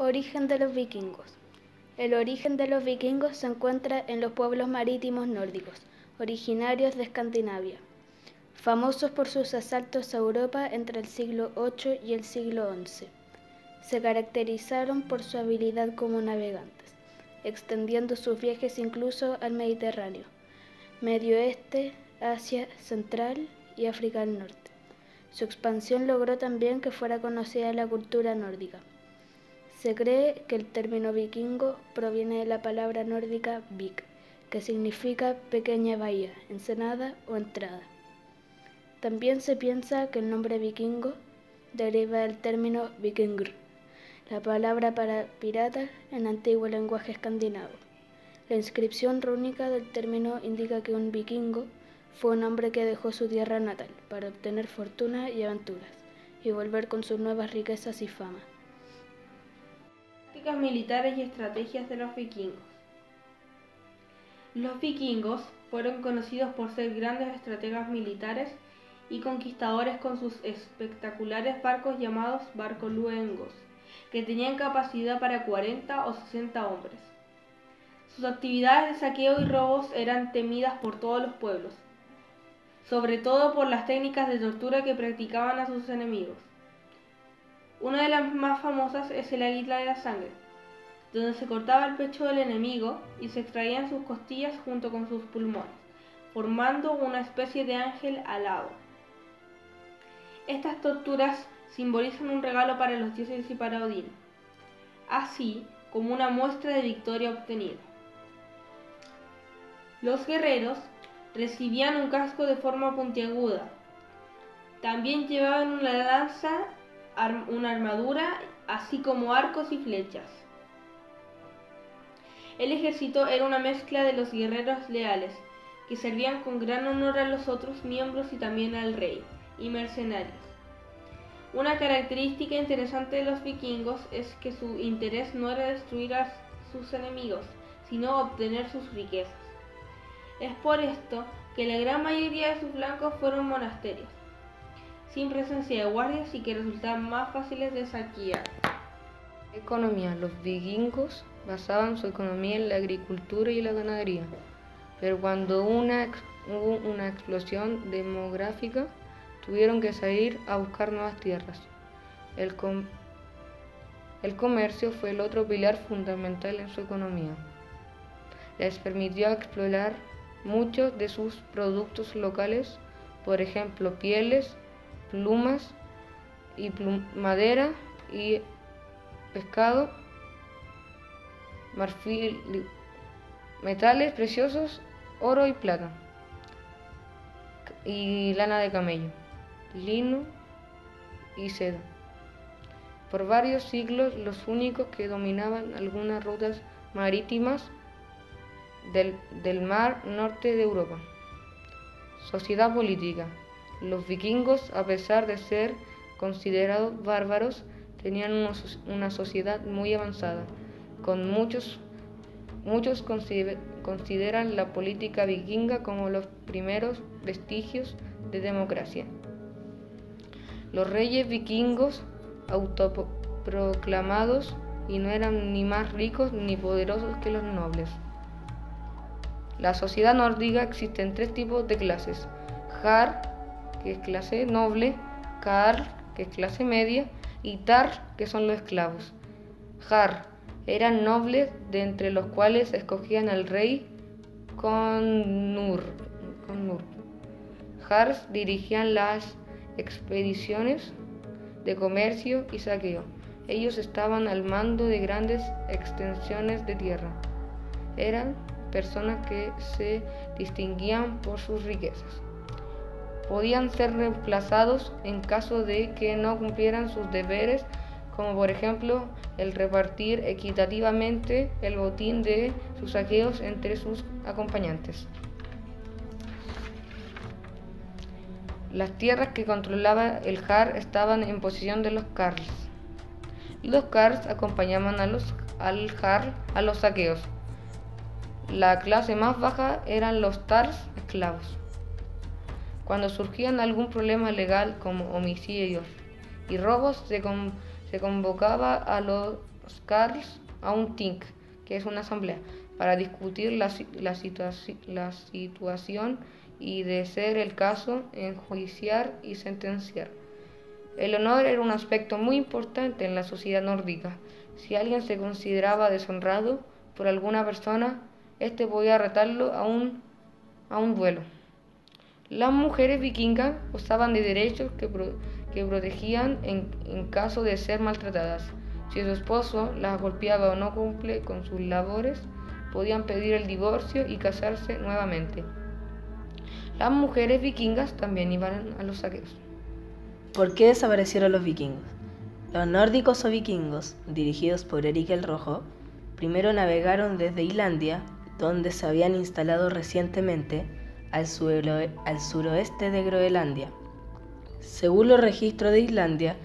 Origen de los vikingos. El origen de los vikingos se encuentra en los pueblos marítimos nórdicos, originarios de Escandinavia, famosos por sus asaltos a Europa entre el siglo VIII y el siglo XI. Se caracterizaron por su habilidad como navegantes, extendiendo sus viajes incluso al Mediterráneo, Medio Oeste, Asia Central y África del Norte. Su expansión logró también que fuera conocida la cultura nórdica. Se cree que el término vikingo proviene de la palabra nórdica vik, que significa pequeña bahía, ensenada o entrada. También se piensa que el nombre vikingo deriva del término vikingr, la palabra para pirata en antiguo lenguaje escandinavo. La inscripción rúnica del término indica que un vikingo fue un hombre que dejó su tierra natal para obtener fortuna y aventuras, y volver con sus nuevas riquezas y fama. Tácticas militares y estrategias de los vikingos. Los vikingos fueron conocidos por ser grandes estrategas militares y conquistadores con sus espectaculares barcos llamados barcoluengos, que tenían capacidad para 40 o 60 hombres. Sus actividades de saqueo y robos eran temidas por todos los pueblos, sobre todo por las técnicas de tortura que practicaban a sus enemigos. Una de las más famosas es el águila de la sangre, donde se cortaba el pecho del enemigo y se extraían sus costillas junto con sus pulmones, formando una especie de ángel alado. Estas torturas simbolizan un regalo para los dioses y para Odín, así como una muestra de victoria obtenida. Los guerreros recibían un casco de forma puntiaguda. También llevaban una lanza, una armadura, así como arcos y flechas. El ejército era una mezcla de los guerreros leales, que servían con gran honor a los otros miembros y también al rey, y mercenarios. Una característica interesante de los vikingos es que su interés no era destruir a sus enemigos, sino obtener sus riquezas. Es por esto que la gran mayoría de sus flancos fueron monasterios, sin presencia de guardias y que resultaban más fáciles de saquear. Economía. Los vikingos basaban su economía en la agricultura y la ganadería, pero cuando hubo una explosión demográfica, tuvieron que salir a buscar nuevas tierras. El comercio fue el otro pilar fundamental en su economía. Les permitió explorar muchos de sus productos locales, por ejemplo, pieles, plumas y madera y pescado, marfil, metales preciosos, oro y plata, y lana de camello, lino y seda. Por varios siglos, los únicos que dominaban algunas rutas marítimas del mar norte de Europa. Sociedad política. Los vikingos, a pesar de ser considerados bárbaros, tenían una sociedad muy avanzada. Muchos consideran la política vikinga como los primeros vestigios de democracia. Los reyes vikingos, autoproclamados, y no eran ni más ricos ni poderosos que los nobles. La sociedad nórdica existen tres tipos de clases: Jarl, que es clase noble; Karl, que es clase media; y Tar, que son los esclavos. Jarl eran nobles, de entre los cuales escogían al rey Konur. Jarls dirigían las expediciones de comercio y saqueo. Ellos estaban al mando de grandes extensiones de tierra. Eran personas que se distinguían por sus riquezas. Podían ser reemplazados en caso de que no cumplieran sus deberes, como por ejemplo el repartir equitativamente el botín de sus saqueos entre sus acompañantes. Las tierras que controlaba el Jarl estaban en posesión de los Carls. Los Carls acompañaban al Jarl a los saqueos. La clase más baja eran los Tars, esclavos. Cuando surgían algún problema legal como homicidios y robos, se convocaba a Skarls a un Ting, que es una asamblea, para discutir la situación y, de ser el caso, enjuiciar y sentenciar. El honor era un aspecto muy importante en la sociedad nórdica. Si alguien se consideraba deshonrado por alguna persona, éste podía retarlo a un duelo. Las mujeres vikingas gozaban de derechos que protegían en caso de ser maltratadas. Si su esposo las golpeaba o no cumple con sus labores, podían pedir el divorcio y casarse nuevamente. Las mujeres vikingas también iban a los saqueos. ¿Por qué desaparecieron los vikingos? Los nórdicos o vikingos, dirigidos por Eric el Rojo, primero navegaron desde Islandia, donde se habían instalado recientemente, al suroeste de Groenlandia. Según los registros de Islandia,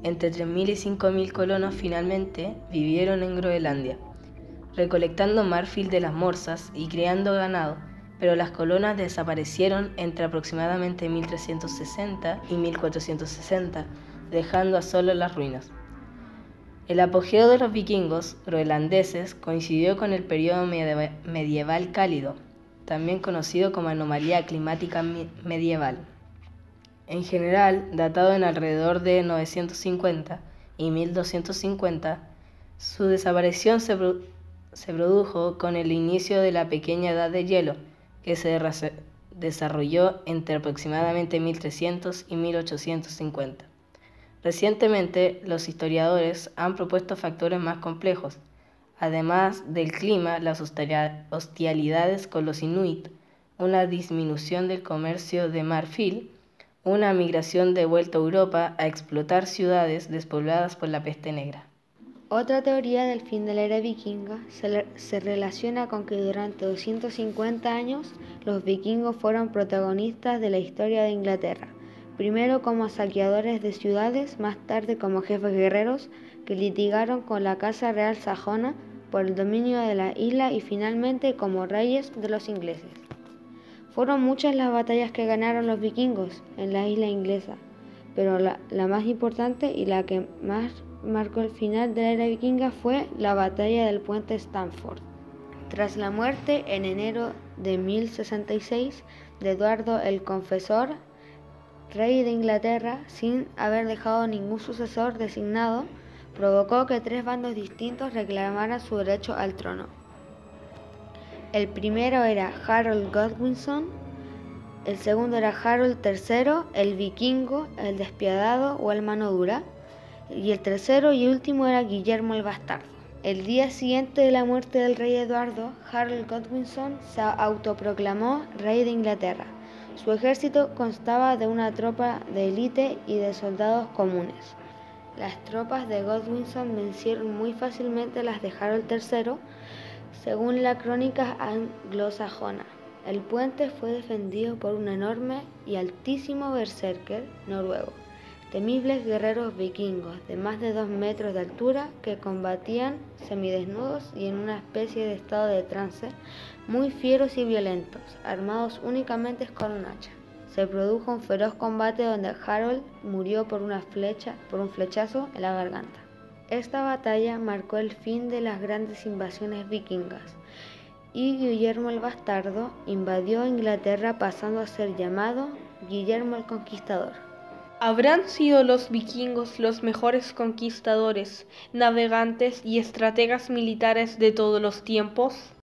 entre 3.000 y 5.000 colonos finalmente vivieron en Groenlandia, recolectando marfil de las morsas y criando ganado, pero las colonas desaparecieron entre aproximadamente 1360 y 1460, dejando a solo las ruinas. El apogeo de los vikingos groenlandeses coincidió con el periodo medieval cálido, también conocido como anomalía climática medieval. En general, datado en alrededor de 950 y 1250, su desaparición se produjo con el inicio de la pequeña edad de hielo, que se desarrolló entre aproximadamente 1300 y 1850. Recientemente, los historiadores han propuesto factores más complejos. Además del clima, las hostilidades con los inuit, una disminución del comercio de marfil, una migración de vuelta a Europa a explotar ciudades despobladas por la peste negra. Otra teoría del fin de la era vikinga se relaciona con que durante 250 años los vikingos fueron protagonistas de la historia de Inglaterra, primero como saqueadores de ciudades, más tarde como jefes guerreros que litigaron con la Casa Real sajona por el dominio de la isla y finalmente como reyes de los ingleses. Fueron muchas las batallas que ganaron los vikingos en la isla inglesa, pero la más importante y la que más marcó el final de la era vikinga fue la batalla del puente Stamford. Tras la muerte en enero de 1066 de Eduardo el Confesor, rey de Inglaterra, sin haber dejado ningún sucesor designado, provocó que tres bandos distintos reclamaran su derecho al trono. El primero era Harold Godwinson, el segundo era Harold III, el vikingo, el despiadado o el mano dura, y el tercero y último era Guillermo el Bastardo. El día siguiente de la muerte del rey Eduardo, Harold Godwinson se autoproclamó rey de Inglaterra. Su ejército constaba de una tropa de élite y de soldados comunes. Las tropas de Godwinson vencieron muy fácilmente las de Harold III, según la crónica anglosajona. El puente fue defendido por un enorme y altísimo berserker noruego, temibles guerreros vikingos de más de 2 metros de altura que combatían semidesnudos y en una especie de estado de trance, muy fieros y violentos, armados únicamente con un hacha. Se produjo un feroz combate donde Harold murió por un flechazo en la garganta. Esta batalla marcó el fin de las grandes invasiones vikingas y Guillermo el Bastardo invadió Inglaterra pasando a ser llamado Guillermo el Conquistador. ¿Habrán sido los vikingos los mejores conquistadores, navegantes y estrategas militares de todos los tiempos?